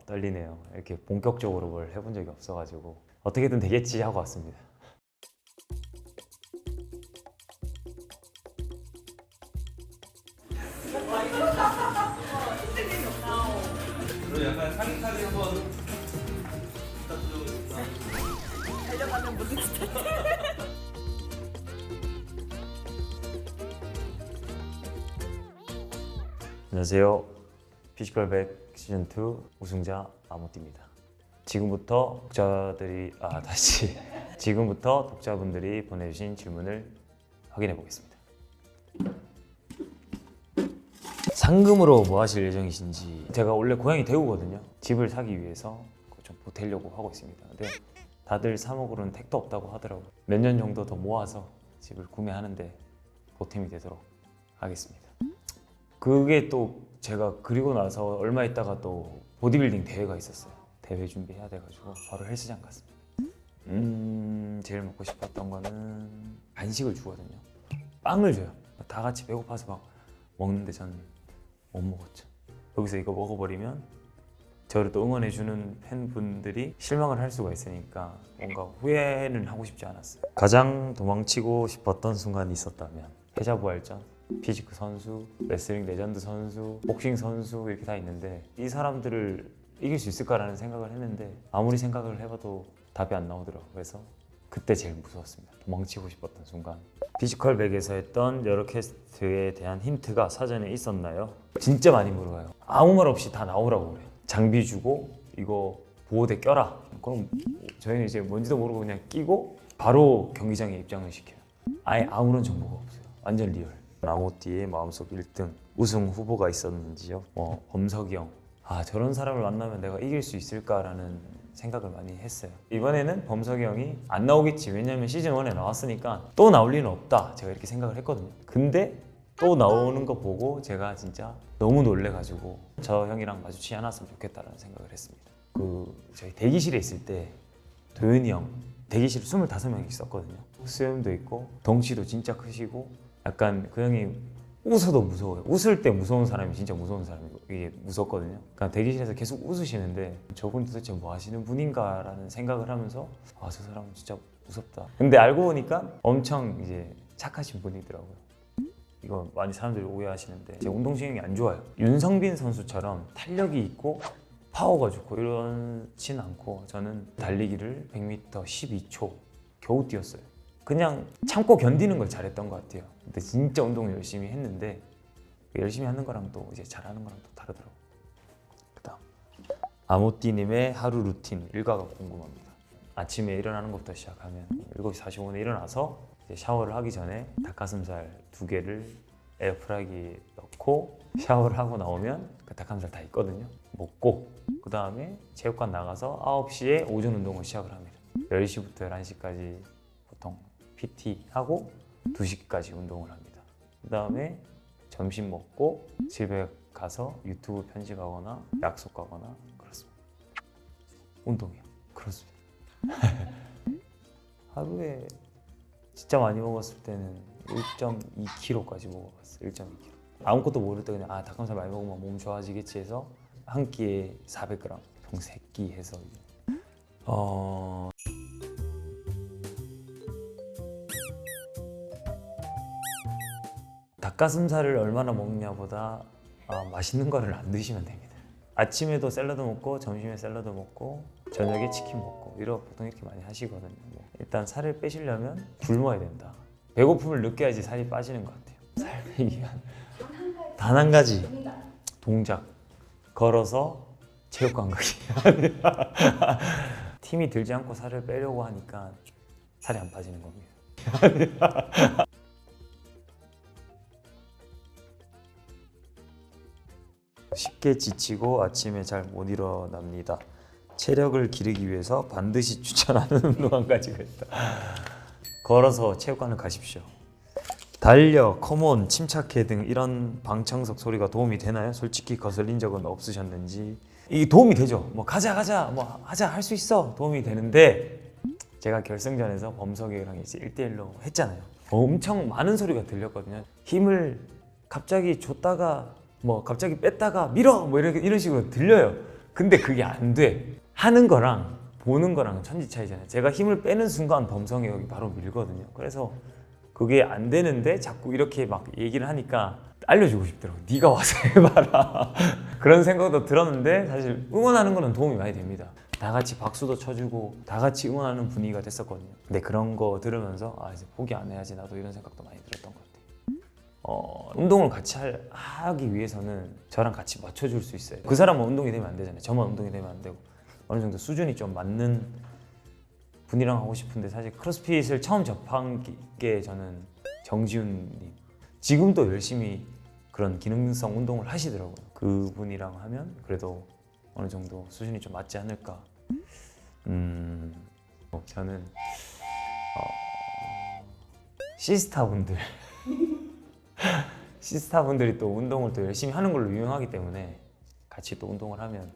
떨리네요. 이렇게 본격적으로 뭘 해본 적이 없어가지고 어떻게든 되겠지 하고 왔습니다. 그리고 약간 상의까지 한번 부탁드려보겠습니다. 달려가는 모든 안녕하세요. 피지컬 백 시즌 2 우승자 아모띠입니다. 지금부터 독자분들이 보내주신 질문을 확인해 보겠습니다. 상금으로 뭐 하실 예정이신지. 제가 원래 고향이 대구거든요. 집을 사기 위해서 좀 보태려고 하고 있습니다. 근데 다들 3억으로는 택도 없다고 하더라고요. 몇 년 정도 더 모아서 집을 구매하는데 보탬이 되도록 하겠습니다. 그게 또 제가 그리고 나서 얼마 있다가 또 보디빌딩 대회가 있었어요. 대회 준비해야 돼가지고 바로 헬스장 갔습니다. 제일 먹고 싶었던 거는 간식을 주거든요. 빵을 줘요. 다 같이 배고파서 막 먹는데 저는 못 먹었죠. 여기서 이거 먹어버리면 저를 또 응원해주는 팬분들이 실망을 할 수가 있으니까 뭔가 후회는 하고 싶지 않았어요. 가장 도망치고 싶었던 순간이 있었다면 패자부활전, 피지크 선수, 레슬링 레전드 선수, 복싱 선수 이렇게 다 있는데 이 사람들을 이길 수 있을까라는 생각을 했는데 아무리 생각을 해봐도 답이 안 나오더라고요. 그래서 그때 제일 무서웠습니다. 도망치고 싶었던 순간. 피지컬 백에서 했던 여러 캐스트에 대한 힌트가 사전에 있었나요? 진짜 많이 물어봐요. 아무 말 없이 다 나오라고 그래요. 장비 주고 이거 보호대 껴라. 그럼 저희는 이제 뭔지도 모르고 그냥 끼고 바로 경기장에 입장을 시켜요. 아예 아무런 정보가 없어요. 완전 리얼. 아모띠의 마음속 1등 우승 후보가 있었는지요? 범석이 형. 저런 사람을 만나면 내가 이길 수 있을까라는 생각을 많이 했어요. 이번에는 범석이 형이 안 나오겠지. 왜냐면 시즌 1에 나왔으니까 또 나올 리는 없다. 제가 이렇게 생각을 했거든요. 근데 또 나오는 거 보고 제가 진짜 너무 놀래가지고 저 형이랑 마주치지 않았으면 좋겠다라는 생각을 했습니다. 저희 대기실에 있을 때 도현이 형 대기실 25명이 있었거든요. 수염도 있고 덩치도 진짜 크시고 약간 그 형이 웃어도 무서워요. 웃을 때 무서운 사람이 진짜 무서운 사람이고 이게 무섭거든요. 그러니까 대기실에서 계속 웃으시는데 저분 도대체 뭐 하시는 분인가라는 생각을 하면서 저 사람은 진짜 무섭다. 근데 알고 보니까 엄청 이제 착하신 분이더라고요. 이거 많이 사람들이 오해하시는데 제 운동신경이 안 좋아요. 윤성빈 선수처럼 탄력이 있고 파워가 좋고 이렇진 않고 저는 달리기를 100m 12초 겨우 뛰었어요. 그냥 참고 견디는 걸 잘했던 것 같아요. 근데 진짜 운동을 열심히 했는데 열심히 하는 거랑 또 이제 잘하는 거랑 또 다르더라고요. 그다음 아모띠님의 하루 루틴 일과가 궁금합니다. 아침에 일어나는 것부터 시작하면 7시 45분에 일어나서 이제 샤워를 하기 전에 닭가슴살 2개를 에어프라이기에 넣고 샤워를 하고 나오면 그 닭가슴살 다 있거든요. 먹고 그 다음에 체육관 나가서 9시에 오전 운동을 시작을 합니다. 10시부터 11시까지 보통 PT 하고 2시까지 운동을 합니다. 그 다음에 점심 먹고 집에 가서 유튜브 편집하거나 약속 가거나 그렇습니다. 운동이요. 그렇습니다. 하루에 진짜 많이 먹었을 때는 1.2kg까지 먹어봤어요. 1.2kg. 아무것도 모를 때 그냥 닭가슴살 많이 먹으면 몸 좋아지겠지 해서 한 끼에 400g 총 3끼 해서 닭가슴살을 얼마나 먹냐보다 맛있는 거를 안 드시면 됩니다. 아침에도 샐러드 먹고 점심에 샐러드 먹고 저녁에 치킨 먹고 보통 이렇게 많이 하시거든요. 일단 살을 빼시려면 굶어야 된다. 배고픔을 느껴야지 살이 빠지는 것 같아요. 살 빼기 위한 단 한 가지 동작. 걸어서 체육관 가기. 팀이 들지 않고 살을 빼려고 하니까 살이 안 빠지는 겁니다. 쉽게 지치고 아침에 잘 못 일어납니다. 체력을 기르기 위해서 반드시 추천하는 운동 한 가지가 있다. 걸어서 체육관을 가십시오. 달려, 컴온, 침착해 등 이런 방청석 소리가 도움이 되나요? 솔직히 거슬린 적은 없으셨는지. 이게 도움이 되죠. 가자 뭐 하자 할 수 있어 도움이 되는데 제가 결승전에서 범석이랑 이제 1대1로 했잖아요. 엄청 많은 소리가 들렸거든요. 힘을 갑자기 줬다가 뭐 갑자기 뺐다가 밀어 뭐 이런 식으로 들려요. 근데 그게 안 돼. 하는 거랑 보는 거랑 천지 차이잖아요. 제가 힘을 빼는 순간 범성이 여기 바로 밀거든요. 그래서 그게 안 되는데 자꾸 이렇게 막 얘기를 하니까 알려주고 싶더라고. 네가 와서 해봐라. 그런 생각도 들었는데 사실 응원하는 거는 도움이 많이 됩니다. 다 같이 박수도 쳐주고 다 같이 응원하는 분위기가 됐었거든요. 근데 그런 거 들으면서 아 이제 포기 안 해야지 나도 이런 생각도 많이 들었던 것 같아요. 운동을 같이 하기 위해서는 저랑 같이 맞춰줄 수 있어요. 그 사람은 운동이 되면 안 되잖아요. 저만 운동이 되면 안 되고 어느 정도 수준이 좀 맞는 분이랑 하고 싶은데 사실 크로스핏을 처음 접한 게 저는 정지훈님. 지금도 열심히 그런 기능성 운동을 하시더라고요. 그분이랑 하면 그래도 어느 정도 수준이 좀 맞지 않을까. 저는 시스타분들 시스타분들이 또 운동을 또 열심히 하는 걸로 유명하기 때문에 같이 또 운동을 하면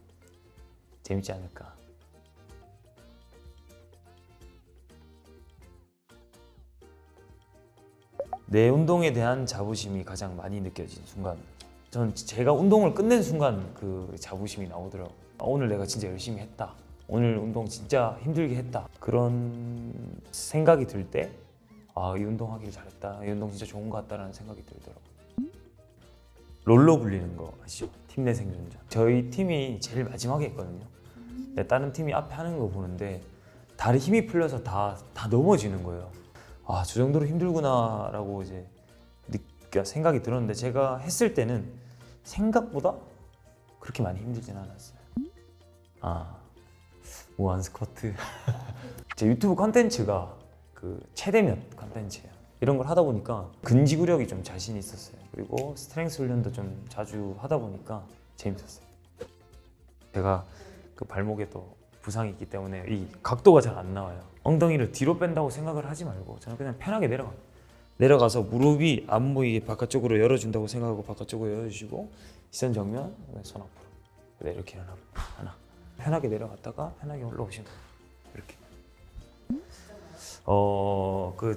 재밌지 않을까. 내 운동에 대한 자부심이 가장 많이 느껴진 순간. 전 제가 운동을 끝낸 순간 그 자부심이 나오더라고요. 오늘 내가 진짜 열심히 했다. 오늘 운동 진짜 힘들게 했다. 그런 생각이 들 때 아, 이 운동 하길 잘했다. 이 운동 진짜 좋은 것 같다라는 생각이 들더라고요. 롤러 굴리는 거 아시죠? 팀 내 생존전. 저희 팀이 제일 마지막에 했거든요. 근데 다른 팀이 앞에 하는 거 보는데 다리 힘이 풀려서 다 넘어지는 거예요. 아, 저 정도로 힘들구나라고 이제 생각이 들었는데 제가 했을 때는 생각보다 그렇게 많이 힘들진 않았어요. 무한 스쿼트. 제 유튜브 컨텐츠가 그 최대몇 컨텐츠예요. 이런 걸 하다 보니까 근지구력이 좀 자신 있었어요. 그리고 스트렝스 훈련도 좀 자주 하다 보니까 재밌었어요. 제가 그 발목에 또 부상이 있기 때문에 이 각도가 잘 안 나와요. 엉덩이를 뒤로 뺀다고 생각을 하지 말고 저는 그냥 편하게 내려가서 무릎이 안 보이게 바깥쪽으로 열어준다고 생각하고 바깥쪽으로 열어주시고 시선 정면, 손 앞으로. 네, 이렇게 하나. 편하게 내려갔다가 편하게 올라오시는 거예요. 이렇게.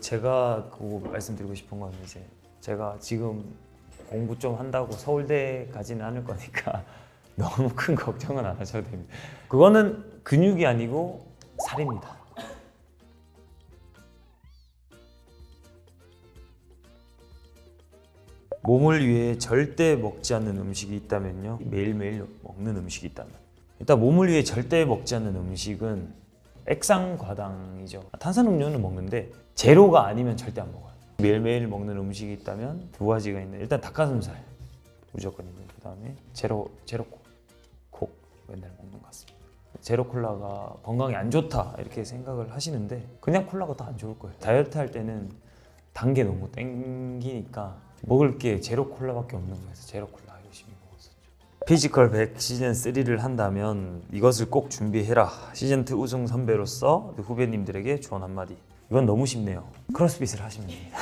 제가 그거 말씀드리고 싶은 건 이제 제가 지금 공부 좀 한다고 서울대 가지는 않을 거니까 너무 큰 걱정은 안 하셔도 됩니다. 그거는 근육이 아니고 살입니다. 몸을 위해 절대 먹지 않는 음식이 있다면요? 매일매일 먹는 음식이 있다면 일단 몸을 위해 절대 먹지 않는 음식은 액상과당이죠. 탄산음료는 먹는데 제로가 아니면 절대 안 먹어요. 매일매일 먹는 음식이 있다면 두 가지가 있는데 일단 닭가슴살 무조건 있는 그 다음에 제로 콕 맨날 먹는 것 같습니다. 제로 콜라가 건강에 안 좋다 이렇게 생각을 하시는데 그냥 콜라가 더 안 좋을 거예요. 다이어트 할 때는 단 게 너무 땡기니까 먹을 게 제로 콜라밖에 없는 거예요. 제로 콜라 열심히 먹었었죠. 피지컬 100 시즌 3를 한다면 이것을 꼭 준비해라. 시즌 2 우승 선배로서 후배님들에게 조언 한마디. 이건 너무 쉽네요. 크로스핏을 하시면 됩니다.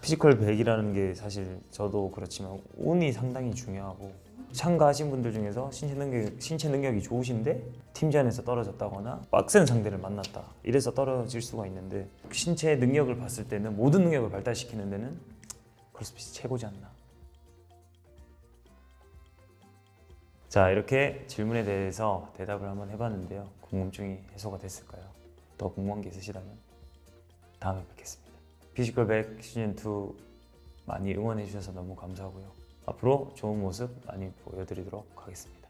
피지컬 100이라는 게 사실 저도 그렇지만 운이 상당히 중요하고 참가하신 분들 중에서 신체 능력이 좋으신데 팀전에서 떨어졌다거나 빡센 상대를 만났다 이래서 떨어질 수가 있는데 신체 능력을 봤을 때는 모든 능력을 발달시키는 데는 크로스핏이 최고지 않나. 자, 이렇게 질문에 대해서 대답을 한번 해봤는데요. 궁금증이 해소가 됐을까요? 더 궁금한 게 있으시다면 다음에 뵙겠습니다. 피지컬 100 시즌 2 많이 응원해 주셔서 너무 감사하고요. 앞으로 좋은 모습 많이 보여드리도록 하겠습니다.